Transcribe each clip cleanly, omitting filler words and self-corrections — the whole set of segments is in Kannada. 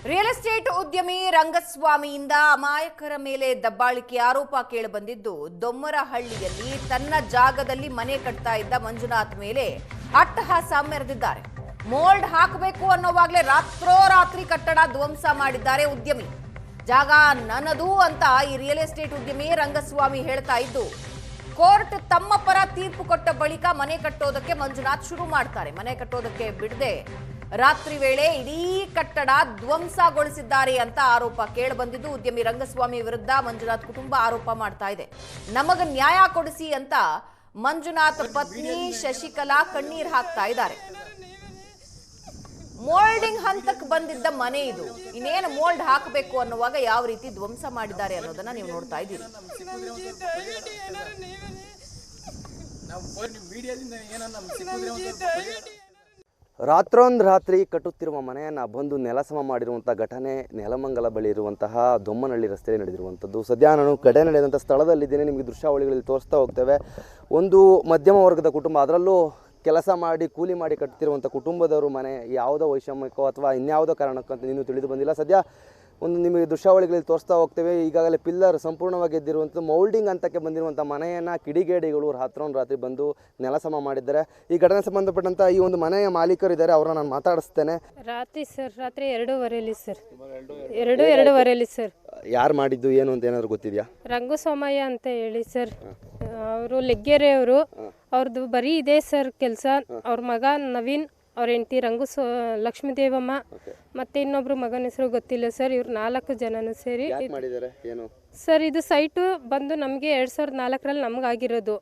ರಿಯಲ್ ಎಸ್ಟೇಟ್ ಉದ್ಯಮಿ ರಂಗಸ್ವಾಮಿಯಿಂದ ಅಮಾಯಕರ ಮೇಲೆ ದಬ್ಬಾಳಿಕೆ ಆರೋಪ ಕೇಳಿಬಂದಿದ್ದು, ದೊಮ್ಮರಹಳ್ಳಿಯಲ್ಲಿ ತನ್ನ ಜಾಗದಲ್ಲಿ ಮನೆ ಕಟ್ತಾ ಇದ್ದ ಮಂಜುನಾಥ್ ಮೇಲೆ ಅಟ್ಟಹಾಸ ಮೆರೆದಿದ್ದಾರೆ. ಮೋಲ್ಡ್ ಹಾಕಬೇಕು ಅನ್ನೋವಾಗಲೇ ರಾತ್ರೋರಾತ್ರಿ ಕಟ್ಟಡ ಧ್ವಂಸ ಮಾಡಿದ್ದಾರೆ ಉದ್ಯಮಿ. ಜಾಗ ನನ್ನದು ಅಂತ ಈ ರಿಯಲ್ ಎಸ್ಟೇಟ್ ಉದ್ಯಮಿ ರಂಗಸ್ವಾಮಿ ಹೇಳ್ತಾ ಇದ್ದು, ಕೋರ್ಟ್ ತಮ್ಮ ಪರ ತೀರ್ಪು ಕೊಟ್ಟ ಬಳಿಕ ಮನೆ ಕಟ್ಟೋದಕ್ಕೆ ಮಂಜುನಾಥ್ ಶುರು ಮಾಡ್ತಾರೆ. ಮನೆ ಕಟ್ಟೋದಕ್ಕೆ ಬಿಡದೆ ರಾತ್ರಿ ವೇಳೆ ಇಡೀ ಕಟ್ಟಡ ಧ್ವಂಸಗೊಳಿಸಿದ್ದಾರೆ ಅಂತ ಆರೋಪ ಕೇಳಿಬಂದಿದ್ದು, ಉದ್ಯಮಿ ರಂಗಸ್ವಾಮಿ ವಿರುದ್ಧ ಮಂಜುನಾಥ್ ಕುಟುಂಬ ಆರೋಪ ಮಾಡ್ತಾ ಇದೆ. ನಮಗ ನ್ಯಾಯ ಕೊಡಿಸಿ ಅಂತ ಮಂಜುನಾಥ್ ಪತ್ನಿ ಶಶಿಕಲಾ ಕಣ್ಣೀರ್ ಹಾಕ್ತಾ ಇದ್ದಾರೆ. ಮೋಲ್ಡಿಂಗ್ ಹಂತಕ್ಕೆ ಬಂದಿದ್ದ ಮನೆ ಇದು, ಇನ್ನೇನು ಮೋಲ್ಡ್ ಹಾಕಬೇಕು ಅನ್ನುವಾಗ ಯಾವ ರೀತಿ ಧ್ವಂಸ ಮಾಡಿದ್ದಾರೆ ಅನ್ನೋದನ್ನ ನೀವು ನೋಡ್ತಾ ಇದ್ದೀರಿ. ರಾತ್ರೋಂದ್ರಾತ್ರಿ ಕಟ್ಟುತ್ತಿರುವ ಮನೆಯನ್ನು ಬಂದು ನೆಲಸಮ ಮಾಡಿರುವಂಥ ಘಟನೆ ನೆಲಮಂಗಲ ಬಳಿ ಇರುವಂತಹ ದೊಮ್ಮನಹಳ್ಳಿ ರಸ್ತೆಯಲ್ಲಿ ನಡೆದಿರುವಂಥದ್ದು. ಸದ್ಯ ನಾನು ಕಡೆ ನಡೆದಂಥ ಸ್ಥಳದಲ್ಲಿದ್ದೇನೆ. ನಿಮಗೆ ದೃಶ್ಯಾವಳಿಗಳಲ್ಲಿ ತೋರಿಸ್ತಾ ಹೋಗ್ತೇವೆ. ಒಂದು ಮಧ್ಯಮ ವರ್ಗದ ಕುಟುಂಬ, ಅದರಲ್ಲೂ ಕೆಲಸ ಮಾಡಿ ಕೂಲಿ ಮಾಡಿ ಕಟ್ತಿರುವಂಥ ಕುಟುಂಬದವರು ಮನೆ ಯಾವುದೋ ವೈಷಮ್ಯಕ್ಕೋ ಅಥವಾ ಇನ್ಯಾವುದೋ ಕಾರಣಕ್ಕಂತ ಇನ್ನೂ ತಿಳಿದು ಬಂದಿಲ್ಲ. ಸದ್ಯ ಒಂದು ನಿಮಗೆ ದೃಶ್ಯಾವಳಿಗಳಲ್ಲಿ ತೋರಿಸ್ತಾ ಹೋಗ್ತೇವೆ. ಈಗಾಗಲೇ ಪಿಲ್ಲರ್ ಸಂಪೂರ್ಣವಾಗಿ ಎದ್ದಿರುವಂಥ ಮೌಲ್ಡಿಂಗ್ ಹಂತಕ್ಕೆ ಬಂದಿರುವಂಥ ಮನೆಯನ್ನು ಕಿಡಿಗೇಡಿಗಳು ರಾತ್ರಿ ಬಂದು ನೆಲಸಮ ಮಾಡಿದ್ದಾರೆ. ಈ ಘಟನೆ ಸಂಬಂಧಪಟ್ಟಂಥ ಈ ಒಂದು ಮನೆಯ ಮಾಲೀಕರಿದ್ದಾರೆ, ಅವರನ್ನ ನಾನು ಮಾತಾಡಿಸ್ತೇನೆ. ರಾತ್ರಿ 2:30 ಸರ್, 2:30 ಸರ್. ಯಾರು ಮಾಡಿದ್ದು ಏನು ಅಂತ ಏನಾದರೂ ಗೊತ್ತಿದೆಯಾ? ರಂಗಸ್ವಾಮಯ್ಯ ಅಂತ ಹೇಳಿ ಸರ್, ಅವರು ಲೆಗ್ಗೆರೆ ಅವರು. ಅವ್ರದ್ದು ಬರೀ ಇದೆ ಸರ್ ಕೆಲಸ. ಅವ್ರ ಮಗ ನವೀನ್, ಅವ್ರ ಹೆಂಡತಿ ಲಕ್ಷ್ಮೀದೇವಮ್ಮ, ಮತ್ತೆ ಇನ್ನೊಬ್ರು ಮಗನ ಹೆಸರು ಗೊತ್ತಿಲ್ಲ ಸರ್. ಇವ್ರು 4 ಜನನು ಸೇರಿ ಸರ್. ಇದು ಸೈಟು ಬಂದು ನಮಗೆ 2004ರಲ್ಲಿ ನಮಗಾಗಿರೋದು.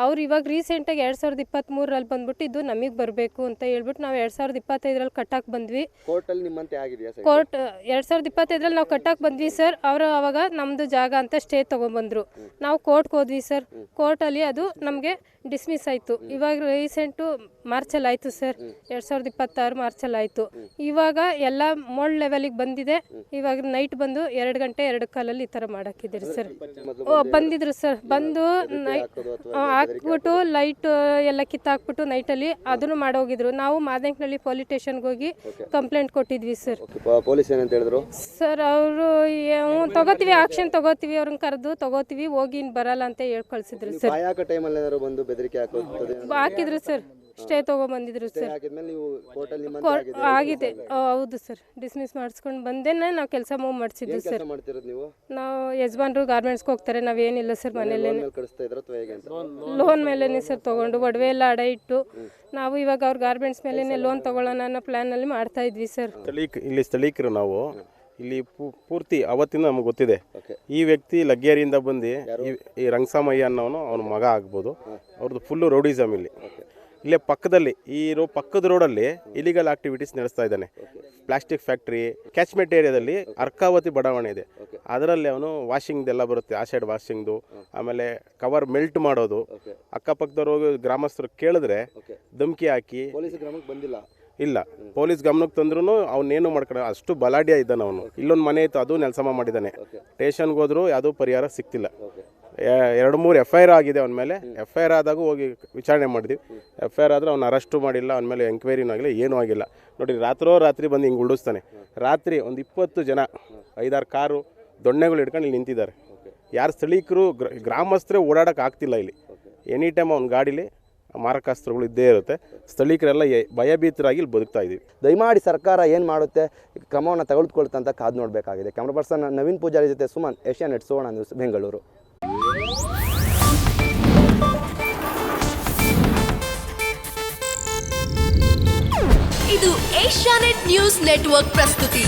ಅವ್ರು ಇವಾಗ ರೀಸೆಂಟಾಗಿ 2023ರಲ್ಲಿ ಬಂದ್ಬಿಟ್ಟು ಇದು ನಮಗೆ ಬರಬೇಕು ಅಂತ ಹೇಳ್ಬಿಟ್ಟು ನಾವು 2025ರಲ್ಲಿ ಕಟ್ಟಕ್ಕೆ ಬಂದ್ವಿ. ಕೋರ್ಟ್ 2025ರಲ್ಲಿ ನಾವು ಕಟ್ಟಕ್ಕೆ ಬಂದ್ವಿ ಸರ್. ಅವರು ಅವಾಗ ನಮ್ಮದು ಜಾಗ ಅಂತ ಸ್ಟೇ ತೊಗೊಂಬಂದರು. ನಾವು ಕೋರ್ಟ್ಗೆ ಹೋದ್ವಿ ಸರ್. ಕೋರ್ಟಲ್ಲಿ ಅದು ನಮಗೆ ಡಿಸ್ಮಿಸ್ ಆಯಿತು. ಇವಾಗ ರೀಸೆಂಟು ಮಾರ್ಚಲ್ಲಿ ಆಯಿತು ಸರ್, 2026 ಮಾರ್ಚಲ್ಲಿ ಆಯಿತು. ಇವಾಗ ಎಲ್ಲ ಮೋಲ್ಡ್ ಲೆವೆಲಿಗೆ ಬಂದಿದೆ. ಇವಾಗ ನೈಟ್ ಬಂದು 2 ಗಂಟೆ 2 ಕಾಲಲ್ಲಿ ಈ ಥರ ಮಾಡಾಕಿದ್ದೀರಿ ಸರ್. ಬಂದಿದ್ರು ಸರ್, ಬಂದು ಹಾಕ್ಬಿಟ್ಟು ಲೈಟ್ ಎಲ್ಲ ಕಿತ್ತಾಕ್ಬಿಟ್ಟು ನೈಟಲ್ಲಿ ಅದನ್ನು ಮಾಡೋಗಿದ್ರು. ನಾವು ಮಾದೆಂಕ್ನಳ್ಳಿ ಪೊಲೀಸ್ ಸ್ಟೇಷನ್ಗೆ ಹೋಗಿ ಕಂಪ್ಲೇಂಟ್ ಕೊಟ್ಟಿದ್ವಿ ಸರ್. ಪೊಲೀಸ್ ಏನಂತ ಹೇಳಿದ್ರು ಸರ್? ಅವರು ತಗೋತೀವಿ, ಆಕ್ಷನ್ ತಗೋತೀವಿ, ಅವ್ರನ್ನ ಕರೆದು ತಗೋತೀವಿ, ಹೋಗಿ ಇನ್ನು ಬರಲ್ಲ ಅಂತ ಹೇಳಿ ಕಳಿಸಿದ್ರು ಸರ್. ಹಾಕಿದ್ರು ಸರ್, ಸ್ಟೇ ತಗೊಂಡ್ಬಂದಿದ್ರು ಸರ್. ಆಗಿದೆ, ಹೌದು ಸರ್. ಡಿಸ್ಮಿಸ್ ಮಾಡಿಸ್ಕೊಂಡು ಬಂದೇನೆ ನಾವು ಕೆಲಸ ಮೂವ್ ಮಾಡಿಸಿದ್ವಿ ಸರ್. ನಾವು ಯಜಮಾನ್ರು ಗಾರ್ಮೆಂಟ್ಸ್ಗೆ ಹೋಗ್ತಾರೆ, ನಾವೇನಿಲ್ಲ ಸರ್, ಮನೇಲಿ ಲೋನ್ ಮೇಲೇನೆ ಸರ್ ತೊಗೊಂಡು ಒಡವೆ ಎಲ್ಲ ಅಡ ಇಟ್ಟು ನಾವು ಇವಾಗ ಅವ್ರ ಗಾರ್ಮೆಂಟ್ಸ್ ಮೇಲೇನೆ ಲೋನ್ ತೊಗೊಳ್ಳೋಣ ಅನ್ನೋ ಪ್ಲ್ಯಾನಲ್ಲಿ ಮಾಡ್ತಾ ಇದ್ವಿ ಸರ್. ಇಲ್ಲಿ ಸ್ಥಳೀಕರು ನಾವು ಇಲ್ಲಿ ಪೂರ್ತಿ ಅವತ್ತಿಂದ ನಮ್ಗೆ ಗೊತ್ತಿದೆ. ಈ ವ್ಯಕ್ತಿ ಲಗ್ಗೇರಿಯಿಂದ ಬಂದು ಈ ರಂಗಸ್ವಾಮಯ್ಯ ಅನ್ನೋನು ಅವನ ಮಗ ಆಗ್ಬೋದು. ಅವ್ರದ್ದು ಫುಲ್ಲು ರೌಡಿಸಮ್. ಇಲ್ಲೇ ಪಕ್ಕದಲ್ಲಿ ಪಕ್ಕದ ರೋಡಲ್ಲಿ ಇಲಿಗಲ್ ಆಕ್ಟಿವಿಟೀಸ್ ನಡೆಸ್ತಾ ಇದ್ದಾನೆ. ಪ್ಲಾಸ್ಟಿಕ್ ಫ್ಯಾಕ್ಟ್ರಿ ಕ್ಯಾಚ್ಮೆಂಟ್ ಏರಿಯಾದಲ್ಲಿ ಅರ್ಕಾವತಿ ಬಡಾವಣೆ ಇದೆ, ಅದರಲ್ಲಿ ಅವನು ವಾಷಿಂಗ್ದೆಲ್ಲ ಬರುತ್ತೆ, ಆಸಿಡ್ ವಾಷಿಂಗ್ದು, ಆಮೇಲೆ ಕವರ್ ಮೆಲ್ಟ್ ಮಾಡೋದು. ಅಕ್ಕಪಕ್ಕದವ್ರು ಗ್ರಾಮಸ್ಥರು ಕೇಳಿದ್ರೆ ಧಮಕಿ ಹಾಕಿ ಇಲ್ಲ ಪೊಲೀಸ್ ಗಮನಕ್ಕೆ ತಂದ್ರೂ ಅವನೇನು ಮಾಡ್ಕೊಂಡು ಅಷ್ಟು ಬಲಾಢ್ಯ ಇದ್ದಾನೆ ಅವನು. ಇಲ್ಲೊಂದು ಮನೆ ಇತ್ತು, ಅದು ನೆಲಸಮ ಮಾಡಿದ್ದಾನೆ. ಸ್ಟೇಷನ್ಗೆ ಹೋದ್ರು ಯಾವುದೂ ಪರಿಹಾರ ಸಿಗ್ತಿಲ್ಲ. 2-3 FIR ಆಗಿದೆ ಅವನ ಮೇಲೆ. FIR ಆದಾಗ ಹೋಗಿ ವಿಚಾರಣೆ ಮಾಡಿದ್ವಿ. FIR ಆದರೆ ಅವ್ನು ಅರೆಸ್ಟು ಮಾಡಿಲ್ಲ, ಅವನ ಮೇಲೆ ಎಂಕ್ವೈರಿನೂ ಆಗಿಲ್ಲ, ಏನೂ ಆಗಿಲ್ಲ. ನೋಡಿ, ರಾತ್ರಿ ಬಂದು ಹಿಂಗೆ ಉಳಿಸ್ತಾನೆ. ರಾತ್ರಿ ಒಂದು 20 ಜನ 5-6 ಕಾರು ದೊಣ್ಣೆಗಳು ಹಿಡ್ಕೊಂಡು ಇಲ್ಲಿ ನಿಂತಿದ್ದಾರೆ. ಯಾರು ಸ್ಥಳೀಕರು ಗ್ರಾಮಸ್ಥರೇ ಓಡಾಡೋಕೆ ಆಗ್ತಿಲ್ಲ ಇಲ್ಲಿ. ಎನಿ ಟೈಮ್ ಅವ್ನ ಗಾಡೀಲಿ ಮಾರಕಾಸ್ತ್ರಗಳು ಇದ್ದೇ ಇರುತ್ತೆ. ಸ್ಥಳೀಕರೆಲ್ಲ ಭಯಭೀತರಾಗಿ ಇಲ್ಲಿ ಬದುಕ್ತಾ ಇದ್ದೀವಿ. ದಯಮಾಡಿ ಸರ್ಕಾರ ಏನು ಮಾಡುತ್ತೆ, ಕ್ರಮವನ್ನು ತೆಗೆದುಕೊಳ್ತಾ ಅಂತ ಕಾದು ನೋಡಬೇಕಾಗಿದೆ. ಕ್ಯಾಮ್ರಾ ಪರ್ಸನ್ ನವೀನ್ ಪೂಜಾರಿ ಜೊತೆ ಸುಮನ್, ಏಷ್ಯಾನೆಟ್ ಸುವರ್ಣ ನ್ಯೂಸ್, ಬೆಂಗಳೂರು. ಇದು ಏಷ್ಯಾನೆಟ್ ನ್ಯೂಸ್ ನೆಟ್ವರ್ಕ್ ಪ್ರಸ್ತುತಿ.